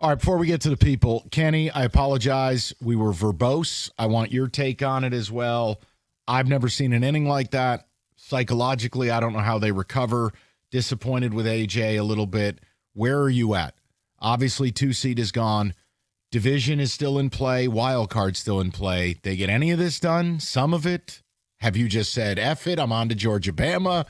All right, before we get to the people, Kenny, I apologize. We were verbose. I want your take on it as well. I've never seen an inning like that. Psychologically, I don't know how they recover. Disappointed with AJ a little bit. Where are you at? Obviously, 2 seed is gone. Division is still in play. Wild card still in play. They get any of this done? Some of it? Have you just said, F it, I'm on to Georgia, Bama?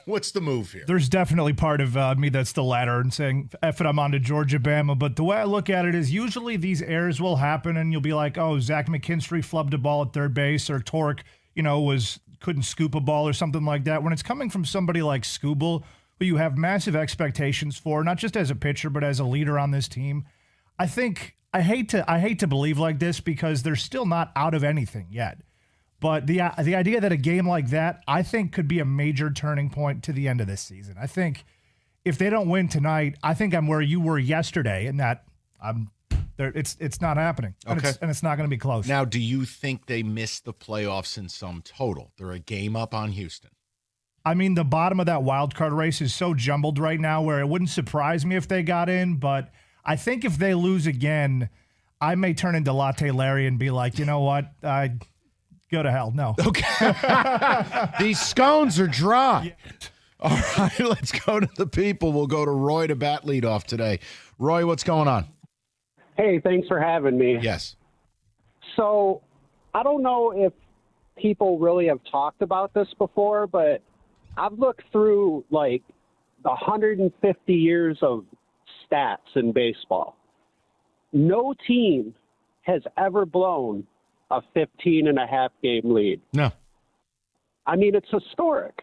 What's the move here? There's definitely part of me that's the latter and saying, F it, I'm on to Georgia, Bama. But the way I look at it is usually these errors will happen and you'll be like, oh, Zach McKinstry flubbed a ball at third base or Torque, couldn't scoop a ball or something like that. When it's coming from somebody like Skubal, who you have massive expectations for, not just as a pitcher, but as a leader on this team, I hate to believe like this because they're still not out of anything yet. But the idea that a game like that, I think, could be a major turning point to the end of this season. I think if they don't win tonight, I think I'm where you were yesterday, in that it's not happening. Okay. And it's not going to be close. Now, do you think they missed the playoffs in sum total? They're a game up on Houston. I mean, the bottom of that wild card race is so jumbled right now where it wouldn't surprise me if they got in, but I think if they lose again, I may turn into Latte Larry and be like, you know what? Go to hell. No. Okay. These scones are dry. Yeah. All right, let's go to the people. We'll go to Roy to bat leadoff today. Roy, what's going on? Hey, thanks for having me. Yes. So I don't know if people really have talked about this before, but I've looked through like the 150 years of stats in baseball. No team has ever blown a 15-and-a-half game lead. No. I mean, it's historic.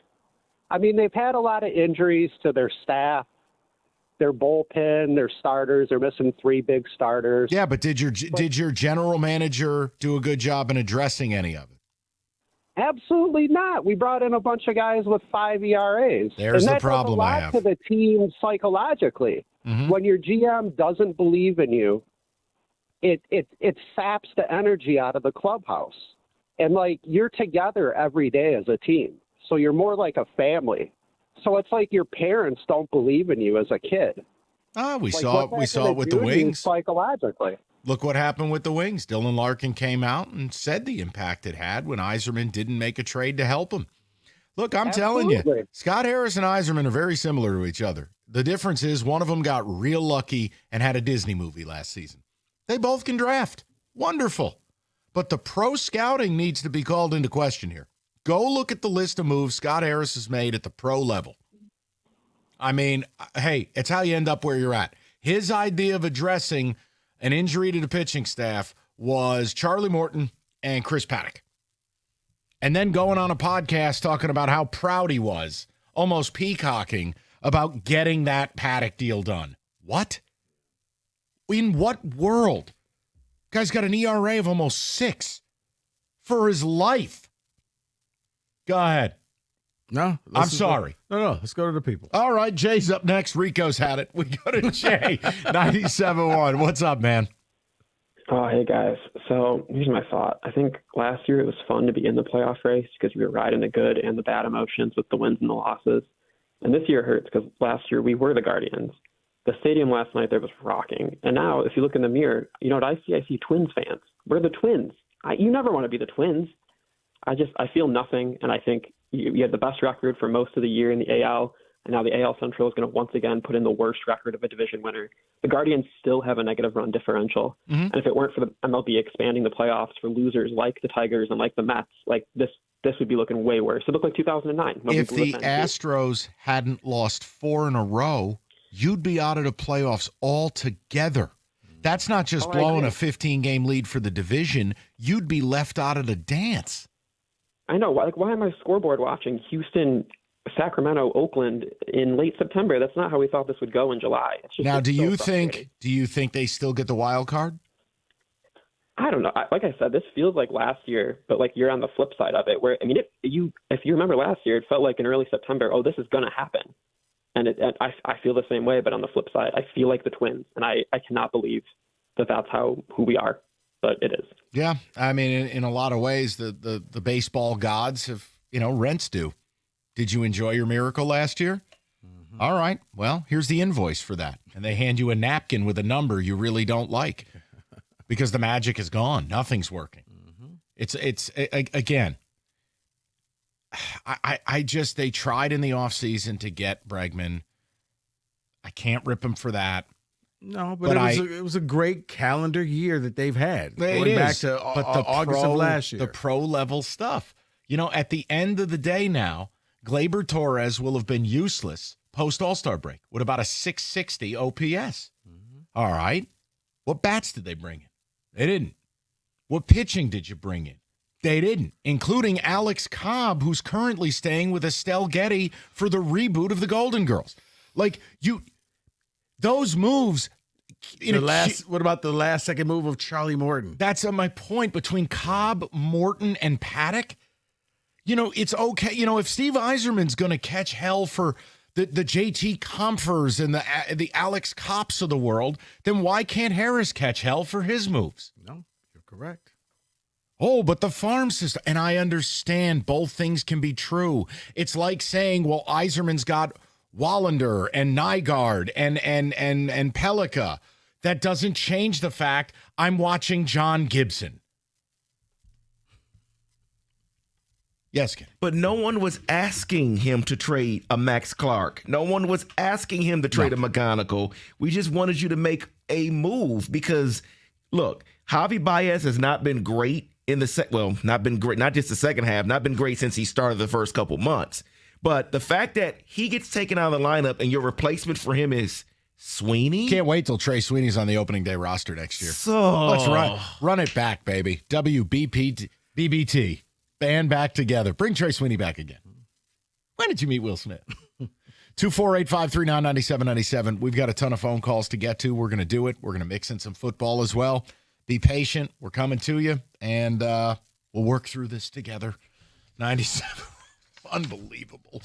I mean, they've had a lot of injuries to their staff, their bullpen, their starters. They're missing 3 big starters. Yeah, but did your general manager do a good job in addressing any of it? Absolutely not. We brought in a bunch of guys with 5 ERAs. There's and the problem I have. to the team psychologically. Mm-hmm. When your GM doesn't believe in you, it saps the energy out of the clubhouse. And, like, you're together every day as a team. So you're more like a family. So it's like your parents don't believe in you as a kid. We saw it with the Wings. Psychologically. Look what happened with the Wings. Dylan Larkin came out and said the impact it had when Yzerman didn't make a trade to help him. Look, I'm telling you, Scott Harris and Yzerman are very similar to each other. The difference is one of them got real lucky and had a Disney movie last season. They both can draft. Wonderful. But the pro scouting needs to be called into question here. Go look at the list of moves Scott Harris has made at the pro level. I mean, hey, it's how you end up where you're at. His idea of addressing an injury to the pitching staff was Charlie Morton and Chris Paddock. And then going on a podcast talking about how proud he was, almost peacocking, about getting that Paddock deal done. What? In what world? Guy's got an ERA of almost 6 for his life. Go ahead. No, I'm sorry. No, let's go to the people. All right, Jay's up next. Rico's had it. We go to Jay, 97.1. What's up, man? Oh, hey, guys. So here's my thought. I think last year it was fun to be in the playoff race because we were riding the good and the bad emotions with the wins and the losses. And this year hurts because last year we were the Guardians. The stadium last night there was rocking. And now if you look in the mirror, you know what I see? I see Twins fans. We're the Twins. You never want to be the Twins. I feel nothing, and I think you had the best record for most of the year in the AL, and now the AL Central is going to once again put in the worst record of a division winner. The Guardians still have a negative run differential, and if it weren't for the MLB expanding the playoffs for losers like the Tigers and like the Mets, like this would be looking way worse. It looked like 2009. If the Astros hadn't lost 4 in a row, you'd be out of the playoffs altogether. That's not just blowing a 15-game lead for the division. You'd be left out of the dance. I know. Like, why am I scoreboard watching Houston, Sacramento, Oakland in late September? That's not how we thought this would go in July. Now, do you think they still get the wild card? I don't know. Like I said, this feels like last year, but like you're on the flip side of it. Where I mean, if you remember last year, it felt like in early September, oh, this is going to happen, and I feel the same way. But on the flip side, I feel like the Twins, and I cannot believe that that's who we are. But it is. Yeah, I mean, in a lot of ways, the baseball gods have, rents due. Did you enjoy your miracle last year? All right. Well, here's the invoice for that. And they hand you a napkin with a number you really don't like because the magic is gone. Nothing's working. Again, they tried in the offseason to get Bregman. I can't rip him for that. No, but it was a great calendar year that they've had. Going back to August of last year. The pro level stuff. At the end of the day now, Gleyber Torres will have been useless post All-Star break with about a 660 OPS. All right. What bats did they bring in? They didn't. What pitching did you bring in? They didn't, including Alex Cobb, who's currently staying with Estelle Getty for the reboot of the Golden Girls. Those moves. What about the last second move of Charlie Morton? That's my point. Between Cobb, Morton, and Paddock, it's okay. If Steve Yzerman's going to catch hell for the JT Compers and the Alex Copps of the world, then why can't Harris catch hell for his moves? No, you're correct. Oh, but the farm system, and I understand both things can be true. It's like saying, well, Yzerman's got Wallander and Nygaard and Pellica. That doesn't change the fact I'm watching John Gibson. Yes, Ken. But no one was asking him to trade a Max Clark. No one was asking him to trade a McGonigal. We just wanted you to make a move because, look, Javi Baez has not been great in not been great, not just the second half, not been great since he started the first couple months. But the fact that he gets taken out of the lineup and your replacement for him is Sweeney. Can't wait till Trey Sweeney's on the opening day roster next year. So let's run it back, baby. BBT. Band back together. Bring Trey Sweeney back again. When did you meet Will Smith? 248-539-9797. We've got a ton of phone calls to get to. We're going to do it. We're going to mix in some football as well. Be patient. We're coming to you, and we'll work through this together. 97. Unbelievable.